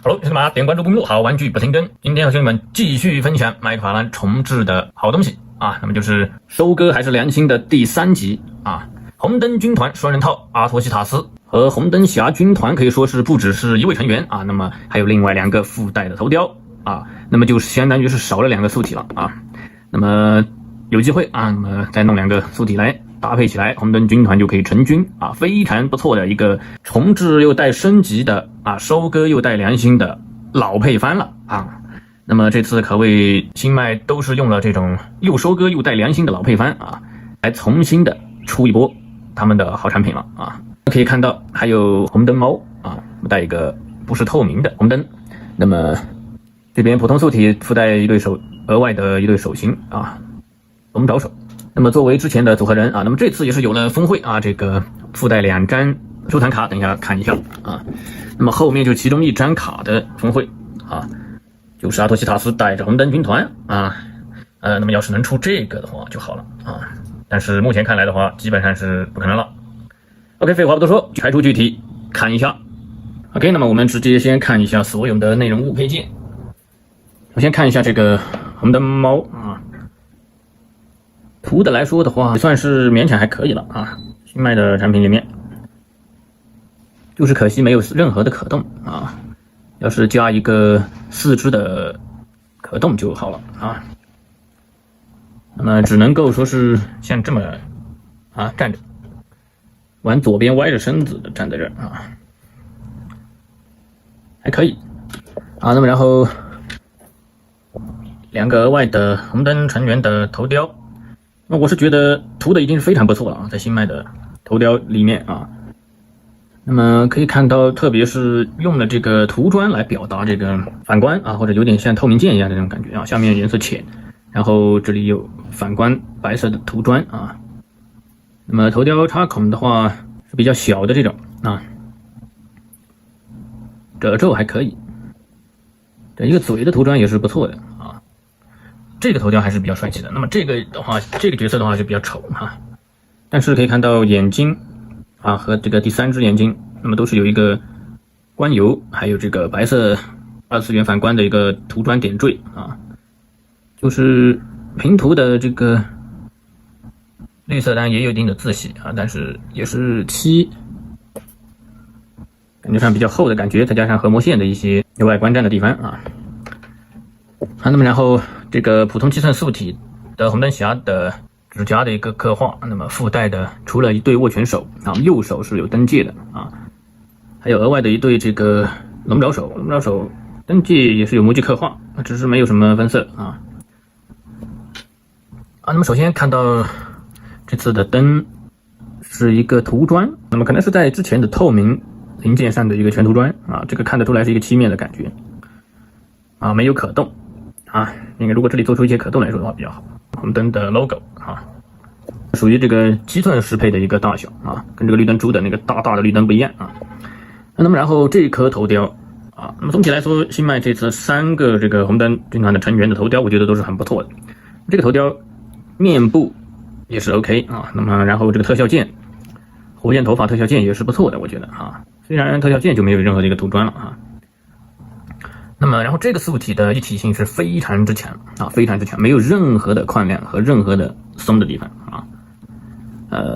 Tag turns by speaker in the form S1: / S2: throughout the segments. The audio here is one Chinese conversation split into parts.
S1: Hello，兄弟们，点关注公众号，好玩具不停更。今天和兄弟们继续分享麦克法兰重置的好东西啊，那么就是收割还是良心的第3集啊。红灯军团双人套阿托西塔斯和红灯侠军团可以说是不只是一位成员啊，那么还有另外2个附带的头雕啊，那么就相当于是少了2个素体了啊。那么有机会啊，那么再弄2个素体来搭配起来，红灯军团就可以成军啊，非常不错的一个重置又带升级的啊，收割又带良心的老配方了啊。那么这次可谓新麦都是用了这种又收割又带良心的老配方啊，来重新的出一波他们的好产品了啊。可以看到还有红灯猫啊，带一个不是透明的红灯。那么这边普通素体附带一对额外的一对手型啊，龙爪手。那么作为之前的组合人啊，那么这次也是有了峰会啊，这个附带2张收藏卡，等一下看一下啊。那么后面就其中1张卡的峰会啊，就是阿托西塔斯带着红灯军团啊，那么要是能出这个的话就好了啊，但是目前看来的话，基本上是不可能了。OK， 废话不多说，开出具体看一下。OK， 那么我们直接先看一下所有的内容物配件。我先看一下这个红灯猫啊。图的来说的话，算是勉强还可以了啊。新卖的产品里面，就是可惜没有任何的可动啊。要是加一个4肢的可动就好了啊。那么只能够说是像这么啊站着，往左边歪着身子的站在这儿啊，还可以啊。那么然后2个额外的红灯成员的头雕。那我是觉得涂的已经是非常不错了啊，在新麦的头雕里面啊，那么可以看到，特别是用了这个涂砖来表达这个反光啊，或者有点像透明剑一样的那种感觉啊，下面颜色浅，然后这里有反光白色的涂砖啊。那么头雕插孔的话是比较小的这种啊，褶皱还可以，这一个嘴的涂砖也是不错的。这个头雕还是比较帅气的，那么这个的话，这个角色的话就比较丑哈，但是可以看到眼睛啊和这个第3只眼睛，那么都是有一个光油，还有这个白色2次元反光的一个涂砖点缀啊，就是平涂的这个绿色当然也有一定的自洗啊，但是也是漆，感觉上比较厚的感觉，再加上核膜线的一些由外观战的地方啊。那么然后这个普通7寸素体的红灯侠的指甲的一个刻画，那么附带的除了一对握拳手啊，右手是有灯戒的啊，还有额外的一对这个龙爪手，龙爪手灯戒也是有模具刻画，只是没有什么分色啊。那么首先看到这次的灯是一个涂砖，那么可能是在之前的透明零件上的一个全涂砖啊，这个看得出来是一个漆面的感觉啊，没有可动。啊，应该如果这里做出一些可动来说的话比较好。红灯的 logo 啊，属于这个7寸适配的一个大小啊，跟这个绿灯珠的那个大大的绿灯不一样啊。那么然后这颗头雕啊，那么总体来说，新麦这次3个这个红灯军团的成员的头雕，我觉得都是很不错的。这个头雕面部也是 OK 啊，那么然后这个特效剑，火焰头发特效剑也是不错的，我觉得啊，虽然特效剑就没有任何的一个涂砖了啊。那么，然后这个素体的一体性是非常之强啊，非常之强，没有任何的矿量和任何的松的地方啊。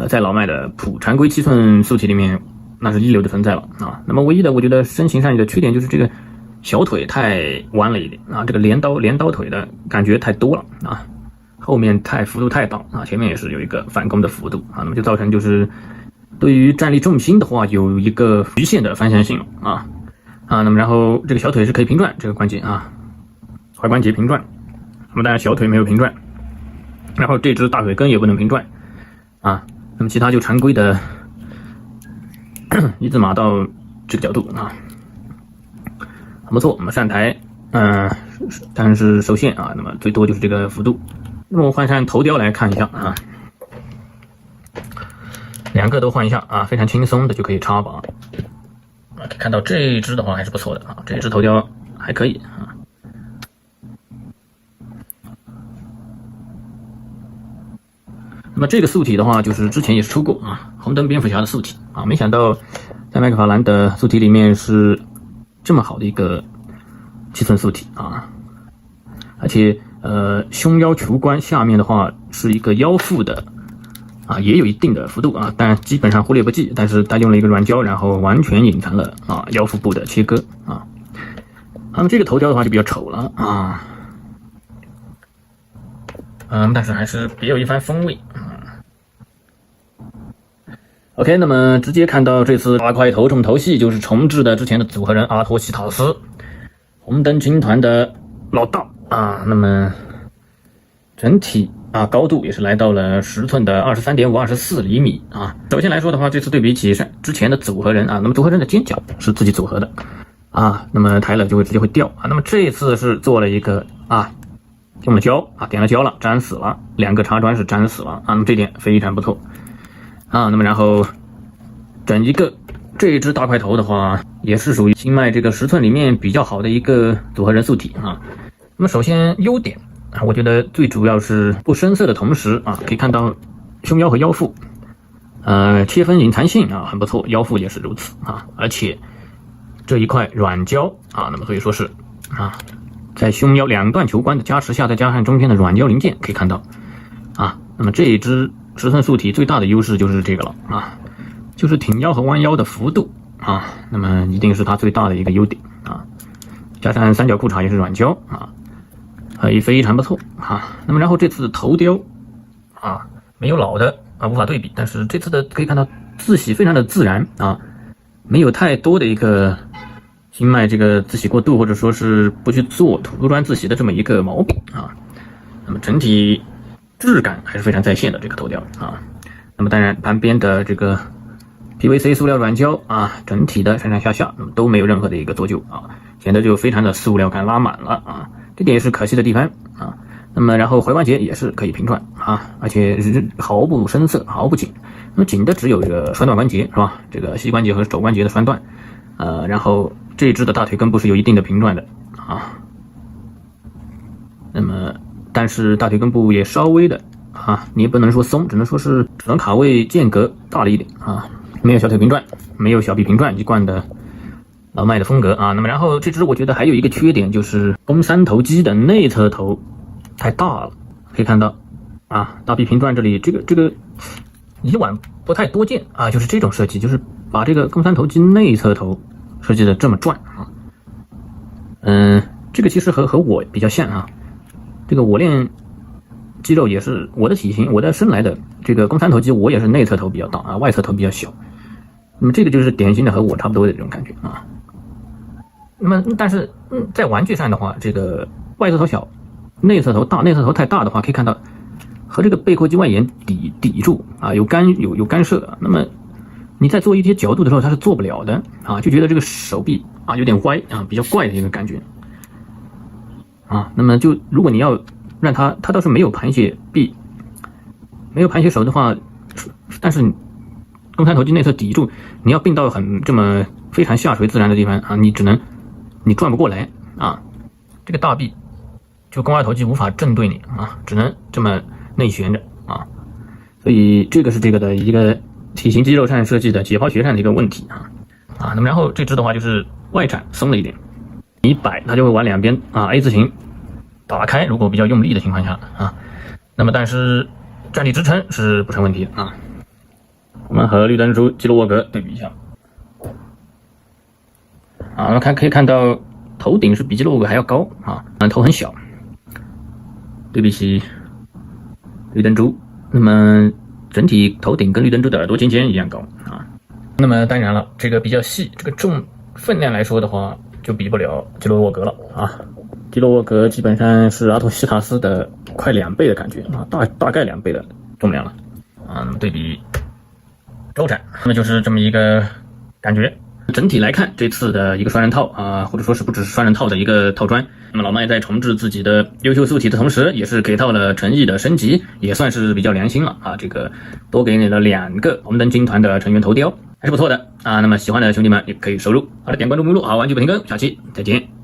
S1: 在老麦的常规7寸素体里面，那是一流的存在了啊。那么唯一的，我觉得身形上的缺点就是这个小腿太弯了一点啊，这个镰刀腿的感觉太多了啊，后面幅度太大啊，前面也是有一个反攻的幅度啊，那么就造成就是对于站立重心的话有一个局限的方向性了啊。那么然后这个小腿是可以平转，这个关节啊，踝关节平转，那么当然小腿没有平转，然后这只大腿根也不能平转啊，那么其他就常规的一字马到这个角度啊，很不错。我们上台但是受限啊，那么最多就是这个幅度。那么我换上头雕来看一下啊，2个都换一下啊，非常轻松的就可以插拔。可以看到这一只的话还是不错的啊，这一只头雕还可以啊。那么这个素体的话，就是之前也是出过啊，红灯蝙蝠侠的素体啊，没想到在麦克法兰的素体里面是这么好的一个7寸素体啊，而且胸腰球冠下面的话是一个腰腹的啊，也有一定的幅度啊，但基本上忽略不计。但是它用了一个软胶，然后完全隐藏了啊腰腹部的切割啊。那么这个头雕的话就比较丑了啊，但是还是别有一番风味。OK， 那么直接看到这次大块头重头戏就是重置的之前的组合人阿托西塔斯，红灯军团的老大啊。那么整体啊高度也是来到了10寸的23.5、24厘米啊。首先来说的话，这次对比起之前的组合人啊，那么组合人的尖角是自己组合的啊，那么抬了就会直接会掉啊。那么这一次是做了一个啊，用了胶啊，点了胶了，粘死了，2个插砖是粘死了啊，那么这点非常不错。啊，那么然后整一个这一只大块头的话，也是属于新迈这个10寸里面比较好的一个组合人素体啊。那么首先优点啊，我觉得最主要是不深色的同时啊，可以看到胸腰和腰腹，切分隐藏性啊很不错，腰腹也是如此啊，而且这一块软胶啊，那么所以说是啊，在胸腰2段球冠的加持下，再加上中间的软胶零件，可以看到啊，那么这一只10寸素体最大的优势就是这个了啊，就是挺腰和弯腰的幅度啊，那么一定是它最大的一个优点啊，加上三角裤衩也是软胶啊，也非常不错啊。那么然后这次头雕啊，没有老的啊无法对比，但是这次的可以看到自洗非常的自然啊，没有太多的一个新迈这个自洗过度或者说是不去做涂砖自洗的这么一个毛病啊。那么整体质感还是非常在线的这个头雕啊。那么当然旁边的这个 PVC 塑料软胶啊，整体的上上下下都没有任何的一个做旧啊，显得就非常的塑料感拉满了啊，这点也是可惜的地方啊。那么然后踝关节也是可以平转啊，而且毫不生涩，毫不紧。那么紧的只有这个双段关节是吧？这个膝关节和肘关节的双段，然后这一只的大腿根部是有一定的平转的啊。那么但是大腿根部也稍微的啊，你也不能说松，只能卡位间隔大了一点啊，没有小腿平转，没有小臂平转，一贯的老迈的风格啊。那么然后这只我觉得还有一个缺点，就是肱三头肌的内侧头太大了，可以看到啊，大臂平转这里这个以往不太多见啊，就是这种设计，就是把这个肱三头肌内侧头设计的这么转啊。这个其实和我比较像啊。这个我练肌肉也是我的体型，我的生来的这个肱三头肌，我也是内侧头比较大啊，外侧头比较小。那么这个就是典型的和我差不多的这种感觉啊。那么但是在玩具上的话，这个外侧头小，内侧头大，内侧头太大的话，可以看到和这个背阔肌外沿抵住啊，有干涉。那么你在做一些角度的时候，它是做不了的啊，就觉得这个手臂啊有点歪啊，比较怪的一个感觉。啊，那么就如果你要让它倒是没有盘血臂，没有盘血手的话，但是肱三头肌内侧抵住，你要并到这么非常下垂自然的地方啊，你转不过来啊，这个大臂就肱二头肌无法正对你啊，只能这么内旋着啊，所以这个是这个的一个体型肌肉上设计的解剖学上的一个问题啊。那么然后这只的话就是外展松了一点。一摆它就会往两边啊 A 字形打开，如果比较用力的情况下啊，那么但是站立支撑是不成问题的啊。我们和绿灯珠基罗沃格对比一下啊，我们可以看到头顶是比基罗沃格还要高啊，头很小，对比起绿灯珠，那么整体头顶跟绿灯珠的耳朵尖尖一样高啊。那么当然了，这个比较细，这个重分量来说的话，就比不了基罗沃格了啊！基罗沃格基本上是阿托西塔斯的快2倍的感觉啊，大概2倍的重量了啊。那么对比周展，那么就是这么一个感觉。整体来看，这次的一个双人套啊，或者说是不只是双人套的一个套装，那么老麦在重置自己的优秀素体的同时，也是给到了诚意的升级，也算是比较良心了啊。这个多给你了2个红灯军团的成员头雕，还是不错的啊。那么喜欢的兄弟们也可以收入。好的，点关注目录，好，玩具不停更，下期再见。